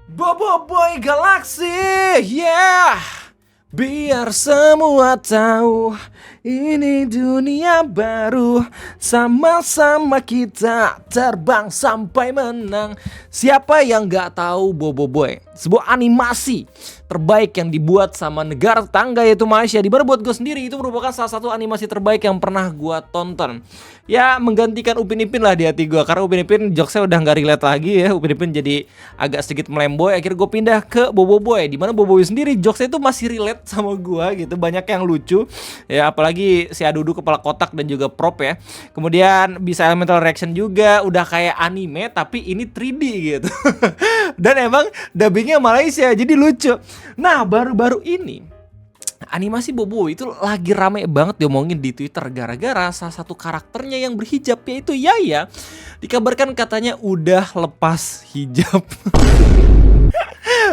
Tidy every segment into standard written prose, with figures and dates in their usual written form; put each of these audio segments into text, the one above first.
Bobo Boy Galaxy, yeah. Biar semua tahu ini dunia baru. Sama-sama kita terbang sampai menang. Siapa yang gak tahu Bobo Boy? Sebuah animasi terbaik yang dibuat sama negara tetangga yaitu Malaysia. Di mana buat gue sendiri itu merupakan salah satu animasi terbaik yang pernah gue tonton. Ya menggantikan Upin Ipin lah di hati gue. Karena Upin Ipin jokesnya udah gak relate lagi ya. Upin Ipin jadi agak sedikit melemboy. Akhirnya gue pindah ke Bobo Boy. Dimana Bobo Boy sendiri jokesnya itu masih relate sama gue gitu. Banyak yang lucu. Ya apalagi si Adudu kepala kotak dan juga prop ya. Kemudian bisa elemental reaction juga. Udah kayak anime tapi ini 3D gitu. Dan emang dubbingnya Malaysia jadi lucu. Nah baru-baru ini animasi Bobo itu lagi rame banget diomongin di Twitter gara-gara salah satu karakternya yang berhijab yaitu Yaya. Dikabarkan katanya udah lepas hijab.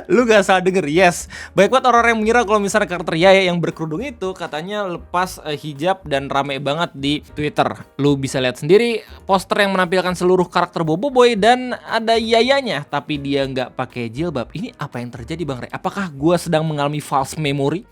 Lu gak salah denger, yes. Banyak banget orang yang mengira kalau misalnya karakter Yaya yang berkerudung itu katanya lepas hijab dan rame banget di Twitter. Lu bisa lihat sendiri poster yang menampilkan seluruh karakter Bobo Boy dan ada Yayanya tapi dia nggak pakai jilbab. Ini apa yang terjadi Bang Rey? Apakah gua sedang mengalami false memory?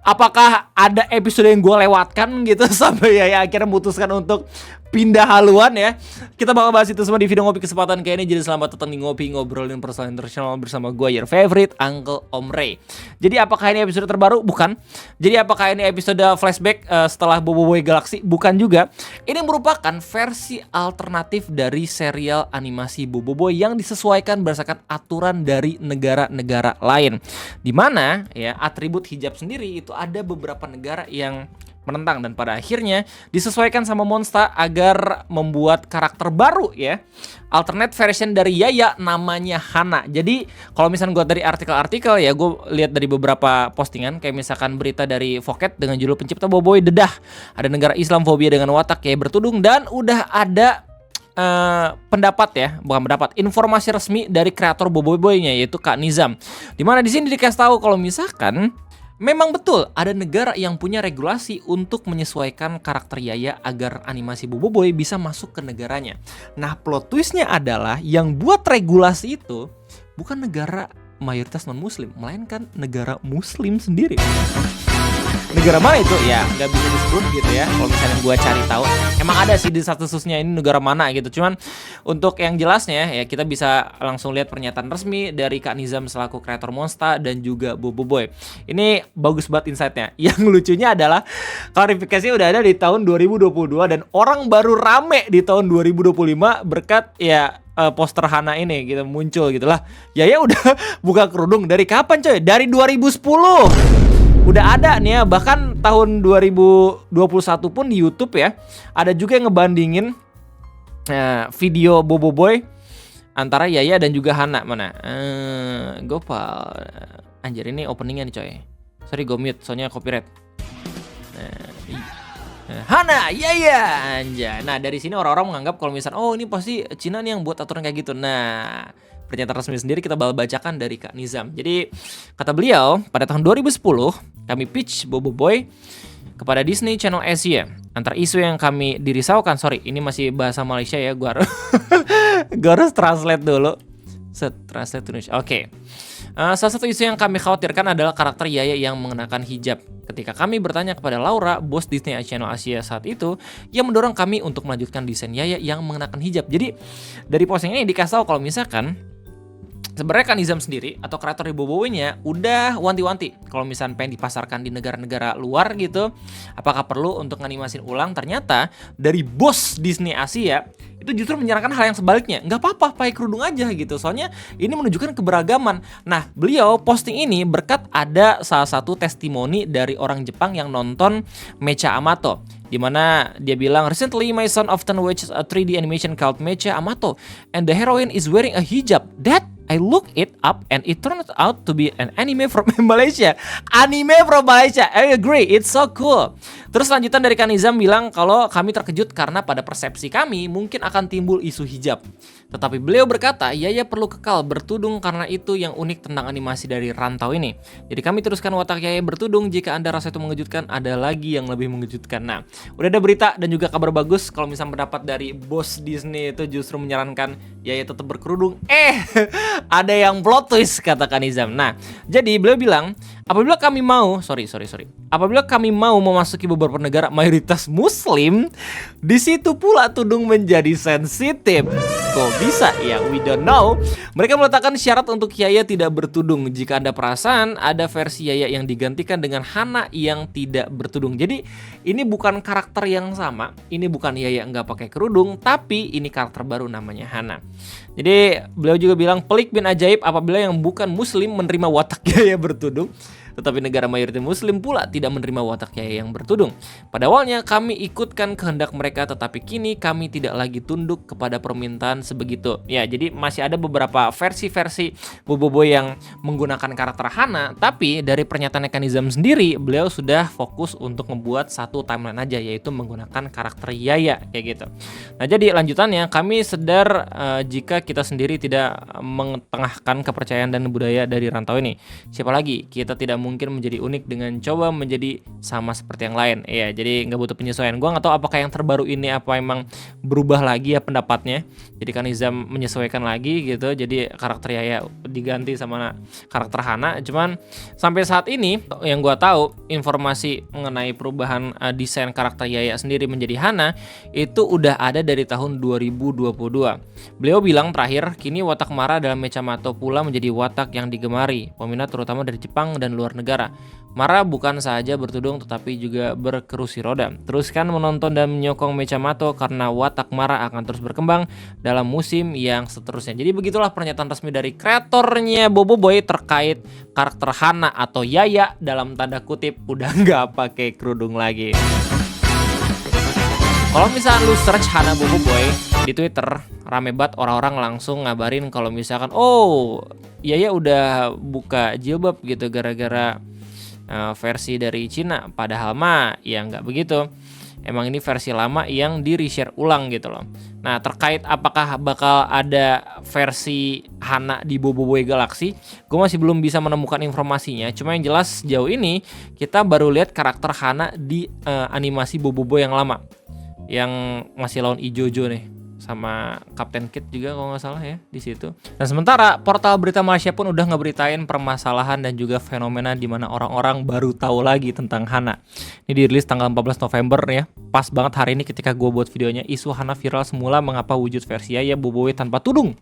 Apakah ada episode yang gue lewatkan gitu sampai Yaya akhirnya memutuskan untuk pindah haluan ya. Kita bakal bahas itu semua di video ngopi kesempatan kayak ini. Jadi selamat datang di Ngopi Ngobrolin Personal International bersama gue your favorite Uncle Om Ray. Jadi apakah ini episode terbaru? Bukan. Jadi apakah ini episode flashback setelah Bobo Boy Galaxy? Bukan juga. Ini merupakan versi alternatif dari serial animasi Bobo Boy yang disesuaikan berdasarkan aturan dari negara-negara lain. Dimana ya atribut hijab sendiri itu ada beberapa negara yang menentang dan pada akhirnya disesuaikan sama Monsta agar membuat karakter baru ya. Alternate version dari Yaya namanya Hana. Jadi kalau misalnya gue dari artikel-artikel ya gue lihat dari beberapa postingan kayak misalkan berita dari Voket dengan judul pencipta Bobo Boy dedah. Ada negara Islamfobia dengan watak kayak bertudung dan udah ada pendapat ya, bukan pendapat, informasi resmi dari kreator Bobo Boy-nya yaitu Kak Nizam. Dimana di sini dikasih tahu kalau misalkan memang betul ada negara yang punya regulasi untuk menyesuaikan karakter Yaya agar animasi Bobo Boy bisa masuk ke negaranya. Nah plot twistnya adalah yang buat regulasi itu bukan negara mayoritas non-muslim, melainkan negara muslim sendiri. Negara mana itu? Ya nggak bisa disebut gitu ya. Kalau misalnya gue cari tahu, emang ada sih di statusnya ini negara mana gitu. Cuman untuk yang jelasnya ya kita bisa langsung lihat pernyataan resmi dari Kak Nizam selaku kreator Monsta dan juga Bobo Boy. Ini bagus banget insight-nya. Yang lucunya adalah klarifikasinya udah ada di tahun 2022 dan orang baru rame di tahun 2025 berkat ya poster Hana ini gitu muncul gitu lah. Yaya udah buka kerudung dari kapan coy? Dari 2010. Udah ada nih ya, bahkan tahun 2021 pun di YouTube ya ada juga yang ngebandingin video Bobo Boy antara Yaya dan juga Hana. Mana? Gopal. Anjir ini openingnya nih coy. Sorry gue mute soalnya copyright. Hana, Yaya, anjay. Nah dari sini orang-orang menganggap kalau misalnya oh ini pasti Cina nih yang buat aturan kayak gitu. Nah pernyataan resmi sendiri kita bakal bacakan dari Kak Nizam. Jadi kata beliau pada tahun 2010 kami pitch Bobo Boy kepada Disney Channel Asia. Antara isu yang kami dirisaukan, sorry ini masih bahasa Malaysia ya, gue harus translate dulu. Translate to Indonesia. Oke. Salah satu isu yang kami khawatirkan adalah karakter Yaya yang mengenakan hijab. Ketika kami bertanya kepada Laura, bos Disney Channel Asia saat itu, yang mendorong kami untuk melanjutkan desain Yaya yang mengenakan hijab. Jadi dari posting ini dikasih tahu kalau misalkan sebenarnya Kak Nizam sendiri atau kreator di Bobo Boy-nya udah wanti-wanti kalau misalnya pengen dipasarkan di negara-negara luar gitu, apakah perlu untuk nganimasin ulang. Ternyata dari bos Disney Asia itu justru menyarankan hal yang sebaliknya. Nggak apa-apa, pakai kerudung aja gitu. Soalnya ini menunjukkan keberagaman. Nah, beliau posting ini berkat ada salah satu testimoni dari orang Jepang yang nonton Mecha Amato. Dimana dia bilang, recently my son often watches a 3D animation called Mecha Amato and the heroine is wearing a hijab. That I looked it up and it turned out to be an anime from Malaysia. Anime from Malaysia. I agree, it's so cool. Terus lanjutan dari Kak Nizam bilang kalau kami terkejut karena pada persepsi kami mungkin akan timbul isu hijab. Tetapi beliau berkata, Yaya perlu kekal bertudung karena itu yang unik tentang animasi dari Rantau ini. Jadi kami teruskan watak Yaya bertudung, jika Anda rasa itu mengejutkan, ada lagi yang lebih mengejutkan. Nah, udah ada berita dan juga kabar bagus kalau misalnya pendapat dari bos Disney itu justru menyarankan Yaya tetap berkerudung. Ada yang plot twist, kata Kanizam. Nah, jadi beliau bilang, apabila kami mau memasuki beberapa negara mayoritas Muslim, di situ pula tudung menjadi sensitif. Kok bisa ya? We don't know. Mereka meletakkan syarat untuk Yaya tidak bertudung. Jika Anda perasan, ada versi Yaya yang digantikan dengan Hana yang tidak bertudung. Jadi ini bukan karakter yang sama. Ini bukan Yaya nggak pakai kerudung, tapi ini karakter baru namanya Hana. Jadi beliau juga bilang pelik bin ajaib apabila yang bukan Muslim menerima watak Yaya bertudung. Tetapi negara mayoritas Muslim pula tidak menerima watak Yaya yang bertudung. Pada awalnya kami ikutkan kehendak mereka, tetapi kini kami tidak lagi tunduk kepada permintaan sebegitu. Ya, jadi masih ada beberapa versi-versi Boboiboy yang menggunakan karakter Hana, tapi dari pernyataan Kanizam sendiri, beliau sudah fokus untuk membuat satu timeline aja, yaitu menggunakan karakter Yaya kayak gitu. Nah, jadi lanjutannya kami sadar jika kita sendiri tidak mengetengahkan kepercayaan dan budaya dari Rantau ini. Siapa lagi? Kita tidak mungkin menjadi unik dengan coba menjadi sama seperti yang lain. Iya, jadi nggak butuh penyesuaian. Gua nggak tahu apakah yang terbaru ini apa emang berubah lagi ya pendapatnya. Jadi Kanizam menyesuaikan lagi gitu. Jadi karakter Yaya diganti sama karakter Hana. Cuman sampai saat ini yang gua tahu informasi mengenai perubahan desain karakter Yaya sendiri menjadi Hana itu udah ada dari tahun 2022. Beliau bilang terakhir kini watak Mara dalam Mechamato pula menjadi watak yang digemari peminat terutama dari Jepang dan luar negara. Mara bukan saja bertudung tetapi juga berkerusi roda. Teruskan menonton dan menyokong Mechamato karena watak Mara akan terus berkembang dalam musim yang seterusnya. Jadi begitulah pernyataan resmi dari kreatornya Boboiboy terkait karakter Hana atau Yaya dalam tanda kutip udah nggak pakai kerudung lagi. Kalau misalkan lu search Hana Boboiboy di Twitter, rame banget orang-orang langsung ngabarin kalau misalkan Yaya udah buka jilbab gitu gara-gara versi dari Cina. Padahal mah ya nggak begitu. Emang ini versi lama yang di reshare ulang gitu loh. Nah, terkait apakah bakal ada versi Hana di Boboiboy Galaxy, gue masih belum bisa menemukan informasinya. Cuma yang jelas jauh ini kita baru lihat karakter Hana di animasi Boboiboy yang lama, yang masih lawan Ijojo nih, sama Captain Kid juga kalau nggak salah ya di situ. Dan sementara portal berita Malaysia pun udah ngeberitain permasalahan dan juga fenomena di mana orang-orang baru tahu lagi tentang Hana. Ini dirilis tanggal 14 November ya. Pas banget hari ini ketika gue buat videonya. Isu Hana viral semula mengapa wujud versi Yaya Boboiboy tanpa tudung.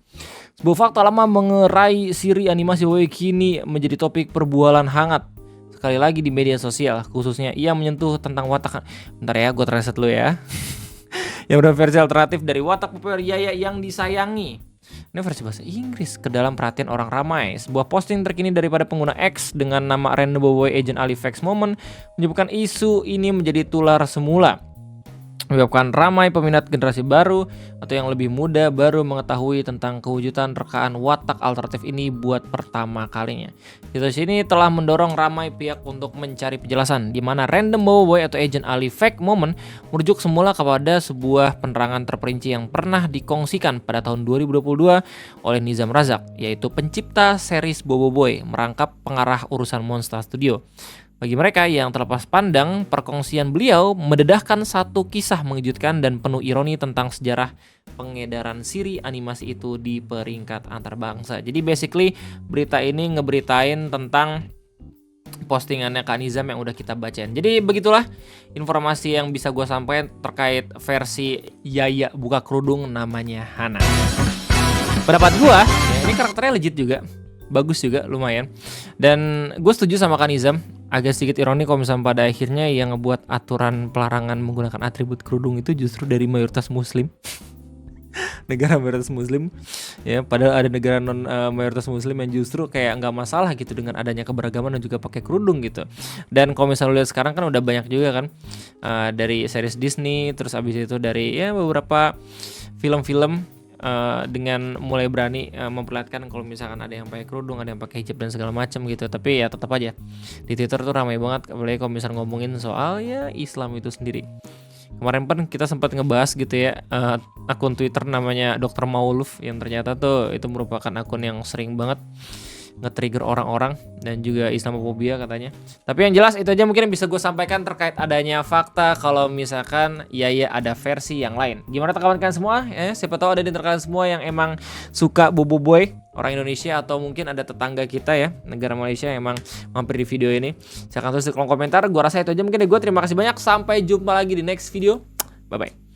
Sebuah fakta lama mengerai siri animasi Boboiboy kini menjadi topik perbualan hangat. Sekali lagi di media sosial, khususnya ia menyentuh tentang watak. Bentar ya, gue translate dulu ya. Yang versi alternatif dari watak populer Yaya yang disayangi. Ini versi bahasa Inggris ke dalam perhatian orang ramai. Sebuah posting terkini daripada pengguna X dengan nama Random Boboiboy Agent Ali Fax Moment menyebutkan isu ini menjadi tular semula, menyebabkan ramai peminat generasi baru atau yang lebih muda baru mengetahui tentang kewujudan rekaan watak alternatif ini buat pertama kalinya. Situasi ini telah mendorong ramai pihak untuk mencari penjelasan di mana Random Boboiboy atau Agent Ali Fake Moment merujuk semula kepada sebuah penerangan terperinci yang pernah dikongsikan pada tahun 2022 oleh Nizam Razak, yaitu pencipta series Boboiboy merangkap pengarah urusan Monster Studio. Bagi mereka yang terlepas pandang, perkongsian beliau mendedahkan satu kisah mengejutkan dan penuh ironi tentang sejarah pengedaran siri animasi itu di peringkat antar bangsa. Jadi basically berita ini ngeberitain tentang postingannya Kanizam yang udah kita bacain. Jadi begitulah informasi yang bisa gue sampaikan terkait versi Yaya buka kerudung namanya Hana. Pendapat gue, ya ini karakternya legit juga. Bagus juga, lumayan. Dan gue setuju sama Kanizam. Agak sedikit ironi kalau misalnya pada akhirnya yang ngebuat aturan pelarangan menggunakan atribut kerudung itu justru dari mayoritas muslim. Negara mayoritas muslim ya, padahal ada negara non mayoritas muslim yang justru kayak nggak masalah gitu dengan adanya keberagaman dan juga pakai kerudung gitu. Dan kalau misalnya lihat sekarang kan udah banyak juga kan dari series Disney, terus abis itu dari ya beberapa film-film dengan mulai berani memperlihatkan kalau misalkan ada yang pakai kerudung, ada yang pakai hijab dan segala macam gitu. Tapi ya tetap aja di Twitter tuh ramai banget, apalagi kalau misalnya ngomongin soal ya Islam itu sendiri. Kemarin pun kita sempat ngebahas gitu ya, akun Twitter namanya Dr. Mauluf yang ternyata tuh itu merupakan akun yang sering banget nge-trigger orang-orang dan juga Islamophobia katanya. Tapi yang jelas itu aja mungkin yang bisa gue sampaikan terkait adanya fakta kalau misalkan ya ada versi yang lain. Gimana kawan kalian semua? Siapa tahu ada di antara kalian semua yang emang suka Bobo Boy orang Indonesia, atau mungkin ada tetangga kita ya negara Malaysia yang emang mampir di video ini. Silahkan tulis di kolom komentar. Gue rasa itu aja mungkin dari gue. Terima kasih banyak. Sampai jumpa lagi di next video. Bye bye.